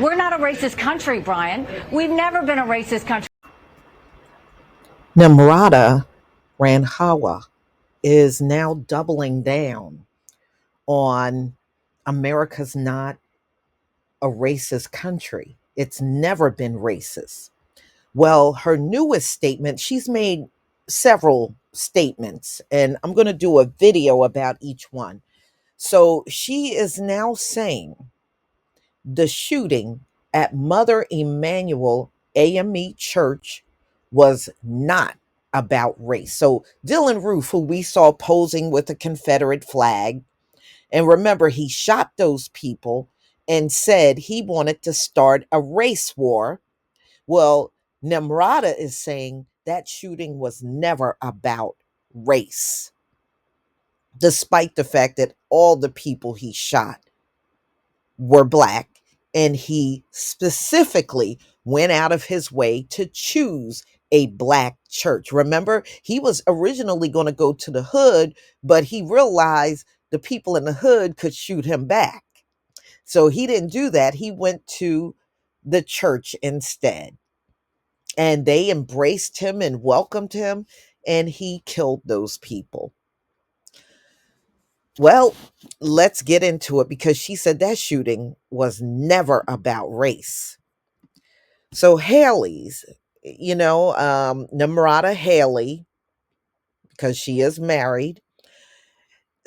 We're not a racist country, Brian. We've never been a racist country. Nimrata Ranhawa is now doubling down on America's not a racist country. It's never been racist. Well, her newest statement, she's made several statements, and I'm going to do a video about each one. So she is now saying the shooting at Mother Emanuel AME Church was not about race. So Dylan Roof, who we saw posing with a Confederate flag, and remember, he shot those people and said he wanted to start a race war. Well, Nimrata is saying that shooting was never about race, despite the fact that all the people he shot were black, and he specifically went out of his way to choose a black church. Remember, he was originally going to go to the hood, but he realized the people in the hood could shoot him back. So he didn't do that. He went to the church instead. And they embraced him and welcomed him, and he killed those people. Well, let's get into it, because she said that shooting was never about race. So Haley's, Nimrata Haley, because she is married,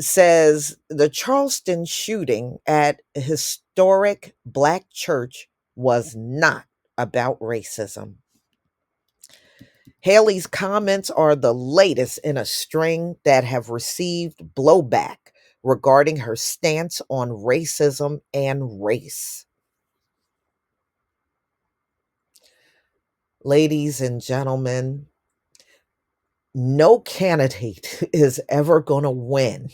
says the Charleston shooting at a historic black church was not about racism. Haley's comments are the latest in a string that have received blowback regarding her stance on racism and race. Ladies and gentlemen, no candidate is ever going to win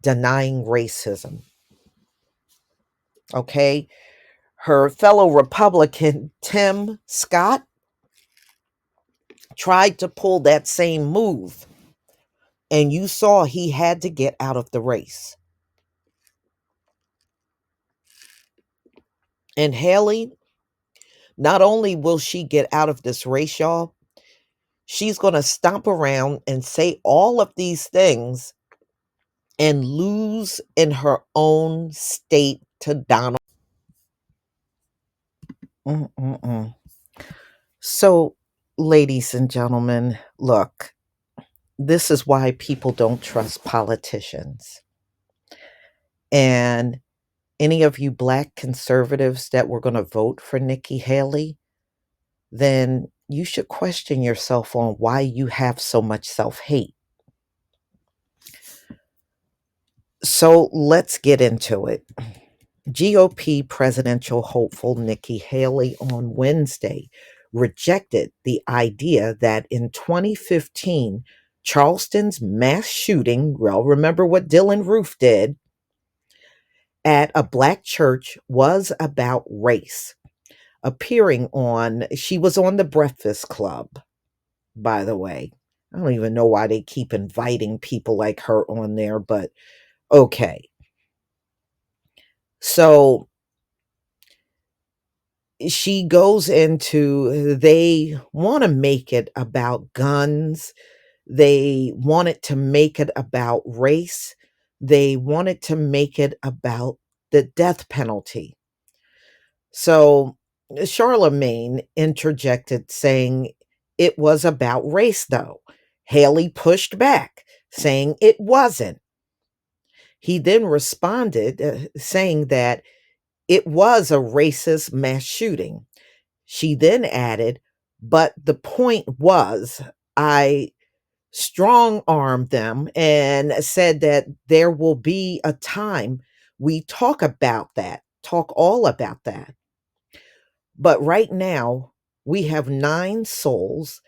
denying racism. Okay? Her fellow Republican, Tim Scott, tried to pull that same move, and you saw he had to get out of the race. And Haley, not only will she get out of this race, y'all, she's going to stomp around and say all of these things and lose in her own state to Donald. Mm-mm-mm. So, ladies and gentlemen, look, this is why people don't trust politicians. And any of you black conservatives that were going to vote for Nikki Haley, then you should question yourself on why you have so much self-hate. So let's get into it. GOP presidential hopeful Nikki Haley on Wednesday rejected the idea that in 2015, Charleston's mass shooting, well, remember what Dylan Roof did, at a black church was about race. She was on the Breakfast Club, by the way. I don't even know why they keep inviting people like her on there, but okay. So she goes into, they want to make it about guns. They wanted to make it about race. They wanted to make it about the death penalty. So Charlemagne interjected saying it was about race, though. Haley pushed back, saying it wasn't. He then responded, saying that it was a racist mass shooting. She then added, but the point was, I strong armed them and said that there will be a time we talk all about that. But right now, we have 9 souls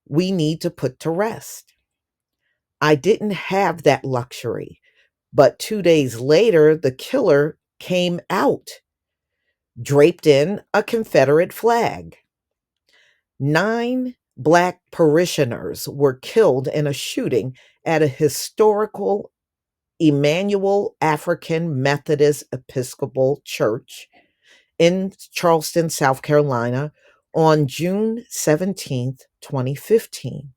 we need to put to rest. I didn't have that luxury, but 2 days later, the killer came out, draped in a Confederate flag. 9 black parishioners were killed in a shooting at a historical Emmanuel African Methodist Episcopal Church in Charleston, South Carolina on June 17th, 2015.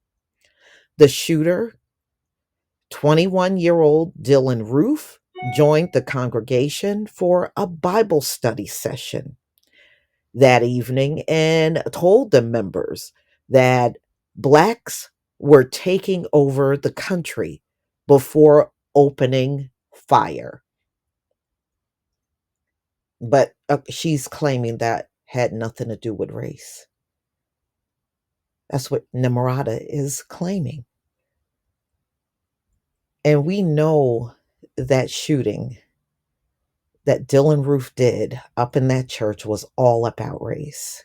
The shooter, 21-year-old Dylan Roof, joined the congregation for a Bible study session that evening and told the members that blacks were taking over the country before opening fire. But she's claiming that had nothing to do with race. That's what Nimrata is claiming. And we know that shooting that Dylan Roof did up in that church was all about race.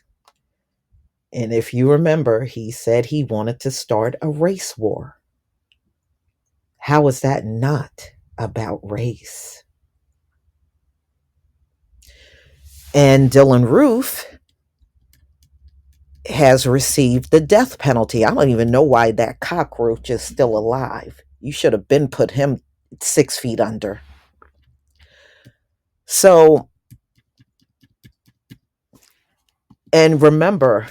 And if you remember, he said he wanted to start a race war. How is that not about race? And Dylan Roof has received the death penalty. I don't even know why that cockroach is still alive. You should have been put him 6 feet under. So, and remember,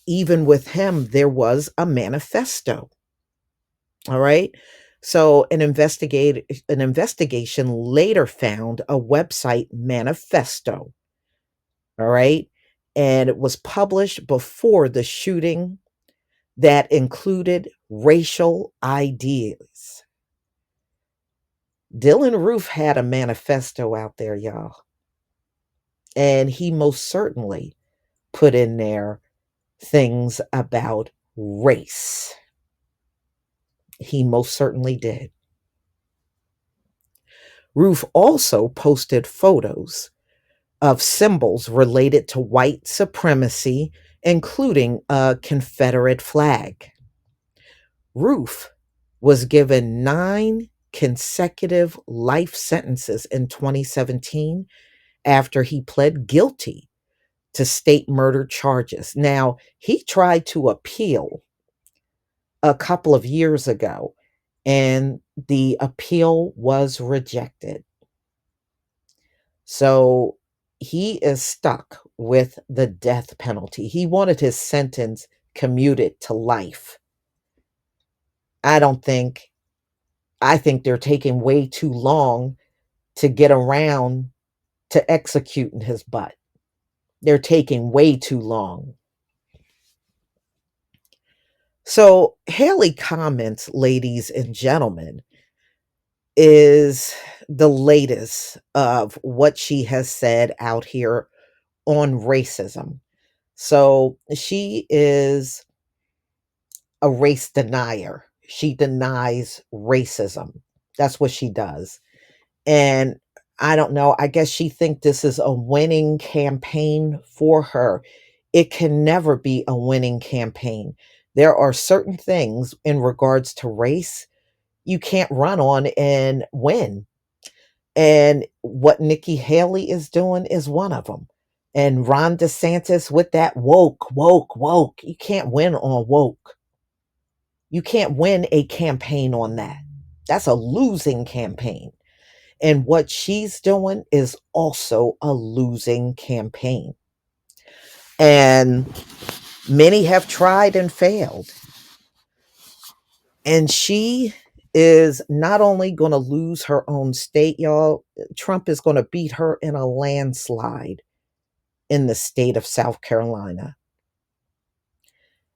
even with him, there was a manifesto. All right. So an investigation later found a website manifesto. All right. And it was published before the shooting that included racial ideas. Dylan Roof had a manifesto out there, y'all. And he most certainly put in there things about race. He most certainly did. Roof also posted photos of symbols related to white supremacy, including a Confederate flag. Roof was given 9 consecutive life sentences in 2017 after he pled guilty to state murder charges. Now, he tried to appeal a couple of years ago, and the appeal was rejected. So he is stuck with the death penalty. He wanted his sentence commuted to life. I think they're taking way too long to get around to executing his butt. They're taking way too long. So Haley comments, ladies and gentlemen, is the latest of what she has said out here on racism. So she is a race denier. She denies racism. That's what she does. And I don't know, I guess she thinks this is a winning campaign for her. It can never be a winning campaign. There are certain things in regards to race you can't run on and win. And what Nikki Haley is doing is one of them. And Ron DeSantis with that woke, woke, woke. You can't win on woke. You can't win a campaign on that. That's a losing campaign. And what she's doing is also a losing campaign. And many have tried and failed. And she is not only going to lose her own state, y'all, Trump is going to beat her in a landslide in the state of South Carolina.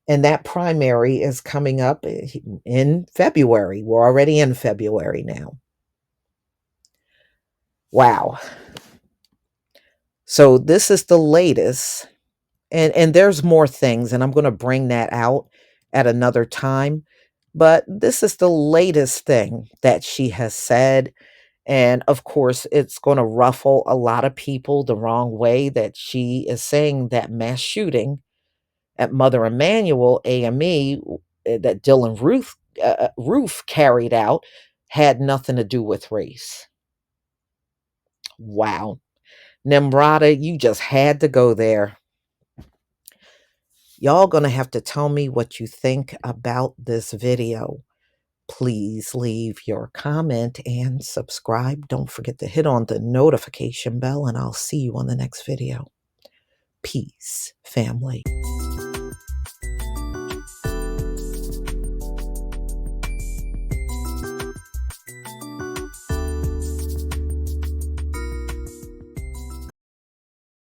And that primary is coming up in February. We're already in February now. Wow. So this is the latest. And there's more things, and I'm going to bring that out at another time. But this is the latest thing that she has said. And of course, it's going to ruffle a lot of people the wrong way that she is saying that mass shooting at Mother Emanuel AME that Dylan Roof carried out had nothing to do with race. Wow. Nimrata, you just had to go there. Y'all gonna have to tell me what you think about this video. Please leave your comment and subscribe. Don't forget to hit on the notification bell, and I'll see you on the next video. Peace, family.